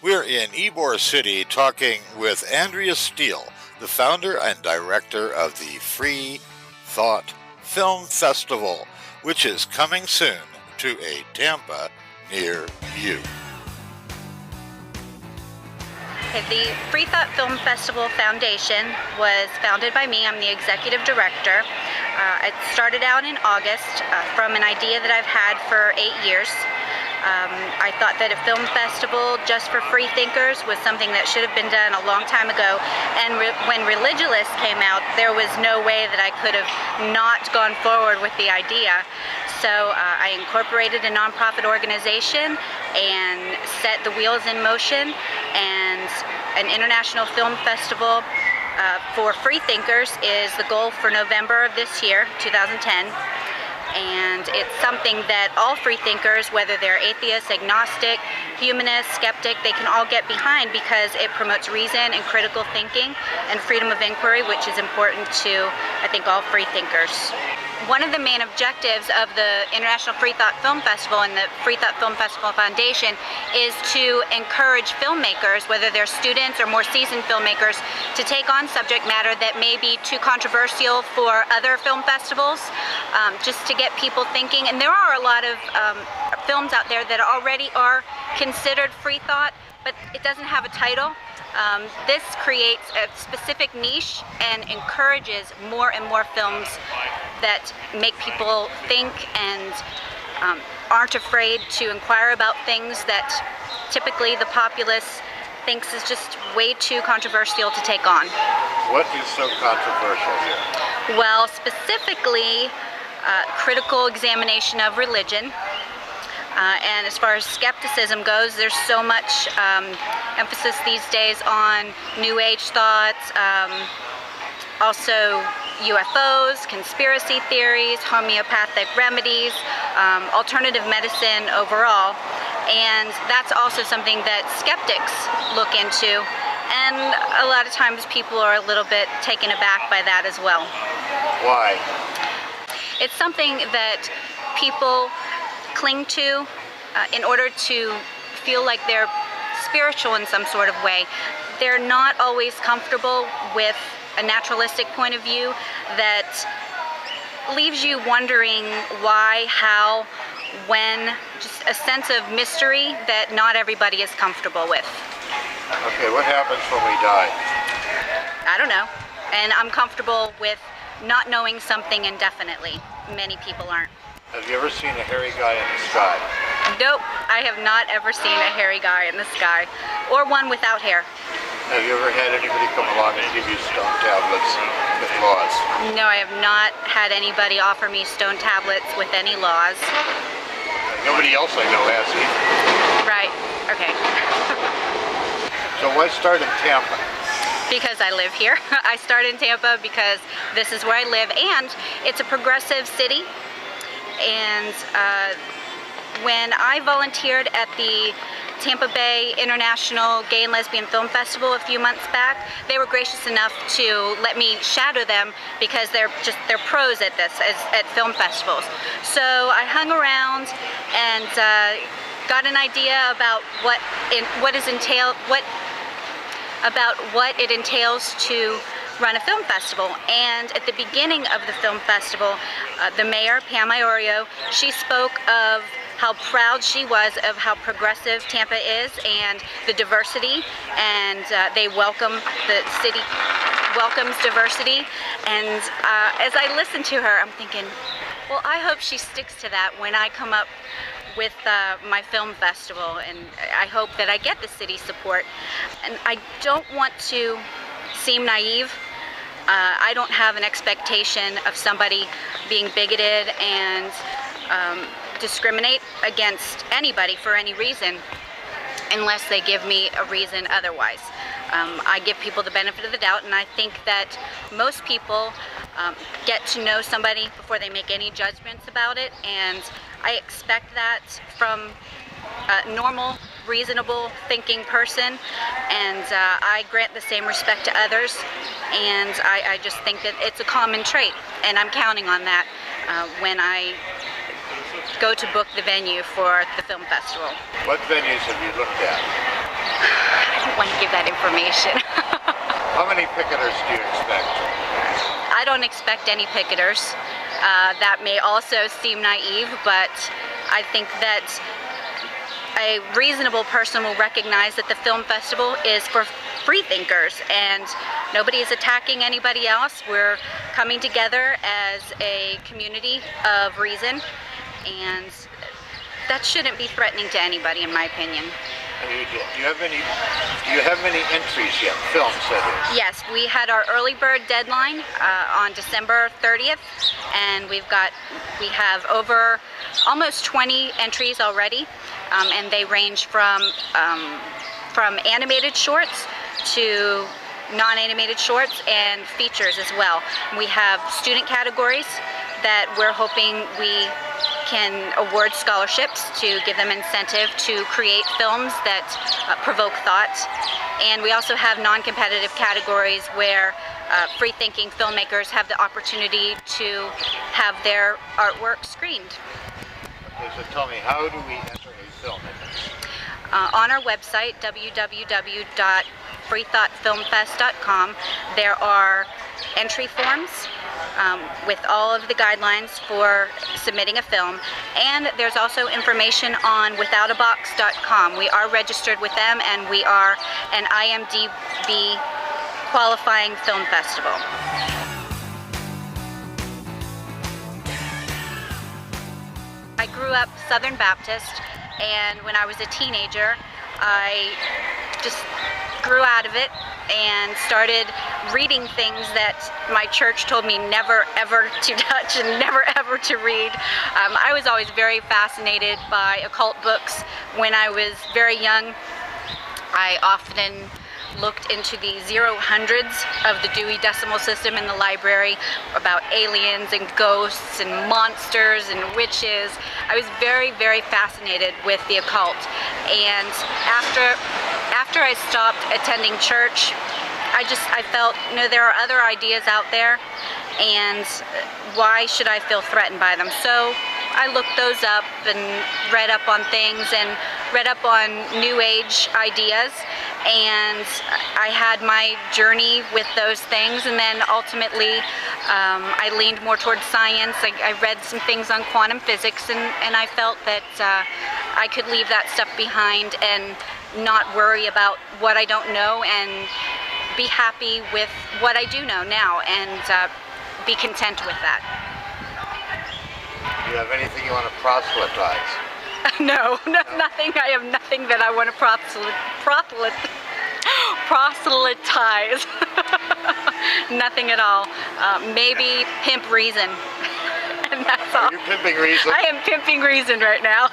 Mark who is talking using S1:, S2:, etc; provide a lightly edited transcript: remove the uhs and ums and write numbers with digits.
S1: We're in Ybor City talking with Andrea Steele, the founder and director of the Freethought Film Festival, which is coming soon to a Tampa near you.
S2: The Freethought Film Festival Foundation was founded by me. I'm the executive director. It started out in August from an idea that I've had for 8 years. I thought that a film festival just for free thinkers was something that should have been done a long time ago, and when Religulous came out, there was no way that I could have not gone forward with the idea. So I incorporated a nonprofit organization and set the wheels in motion, and an international film festival for free thinkers is the goal for November of this year, 2010. And it's something that all free thinkers, whether they're atheists, agnostic, humanist, skeptic, they can all get behind because it promotes reason and critical thinking and freedom of inquiry, which is important to, I think, all free thinkers. One of the main objectives of the International Freethought Film Festival and the Freethought Film Festival Foundation is to encourage filmmakers, whether they're students or more seasoned filmmakers, to take on subject matter that may be too controversial for other film festivals, just to get people thinking. And there are a lot of films out there that already are considered freethought, but it doesn't have a title. This creates a specific niche and encourages more and more films that make people think and aren't afraid to inquire about things that typically the populace thinks is just way too controversial to take on.
S1: What is so controversial here?
S2: Well, specifically, critical examination of religion. And as far as skepticism goes, there's so much emphasis these days on New Age thoughts, also UFOs, conspiracy theories, homeopathic remedies, alternative medicine overall. And that's also something that skeptics look into. And a lot of times people are a little bit taken aback by that as well.
S1: Why?
S2: It's something that people cling to in order to feel like they're spiritual in some sort of way. They're not always comfortable with a naturalistic point of view that leaves you wondering why, how, when, just a sense of mystery that not everybody is comfortable with.
S1: Okay, what happens when we die?
S2: I don't know. And I'm comfortable with not knowing something indefinitely. Many people aren't.
S1: Have you ever seen a hairy guy in the sky?
S2: Nope, I have not ever seen a hairy guy in the sky, or one without hair.
S1: Have you ever had anybody come along and give you stone tablets with laws?
S2: No, I have not had anybody offer me stone tablets with any laws.
S1: Nobody else I know has either.
S2: Right, okay.
S1: So why start in Tampa?
S2: Because I live here. I started in Tampa because this is where I live, and it's a progressive city. And when I volunteered at the Tampa Bay International Gay and Lesbian Film Festival a few months back, they were gracious enough to let me shadow them because they're pros at this, at film festivals. So I hung around and got an idea about what it entails to run a film festival. And at the beginning of the film festival, the mayor, Pam Iorio, she spoke of how proud she was of how progressive Tampa is and the diversity, and the city welcomes diversity. And as I listened to her, I'm thinking, well, I hope she sticks to that when I come up with my film festival, and I hope that I get the city support. And I don't want to seem naive. I don't have an expectation of somebody being bigoted and discriminate against anybody for any reason unless they give me a reason otherwise. I give people the benefit of the doubt, and I think that most people get to know somebody before they make any judgments about it, and I expect that from a normal, reasonable thinking person, and I grant the same respect to others, and I just think that it's a common trait, and I'm counting on that when I go to book the venue for the film festival.
S1: What venues have you looked at?
S2: I don't want to give that information.
S1: How many picketers do you expect?
S2: I don't expect any picketers. That may also seem naive, but I think that a reasonable person will recognize that the film festival is for free thinkers and nobody is attacking anybody else. We're coming together as a community of reason, and that shouldn't be threatening to anybody, in my opinion.
S1: Do you have many entries yet? Films, that is.
S2: Yes, we had our early bird deadline on December 30th, and we have over almost 20 entries already, and they range from animated shorts to non-animated shorts and features as well. We have student categories that we're hoping we can award scholarships to give them incentive to create films that provoke thought. And we also have non-competitive categories where free-thinking filmmakers have the opportunity to have their artwork screened.
S1: Okay, so tell me, how do we enter a film in this?
S2: On our website, www.freethoughtfilmfest.com, there are entry forms with all of the guidelines for submitting a film, and there's also information on withoutabox.com. We are registered with them, and we are an IMDb qualifying film festival. I grew up Southern Baptist, and when I was a teenager, I just grew out of it and started reading things that my church told me never ever to touch and never ever to read. I was always very fascinated by occult books. When I was very young, I often looked into the 0-hundreds of the Dewey Decimal System in the library about aliens and ghosts and monsters and witches. I was very, very fascinated with the occult. And after I stopped attending church, I felt, there are other ideas out there, and why should I feel threatened by them? So I looked those up and read up on things and read up on New Age ideas, and I had my journey with those things, and then ultimately I leaned more towards science. I read some things on quantum physics, and I felt that I could leave that stuff behind and not worry about what I don't know and be happy with what I do know now, and be content with that.
S1: Do you have anything you want to proselytize?
S2: No, nothing. I have nothing that I want to proselytize. Nothing at all. Maybe pimp reason. And that's all.
S1: You're pimping reason.
S2: I am pimping reason right now.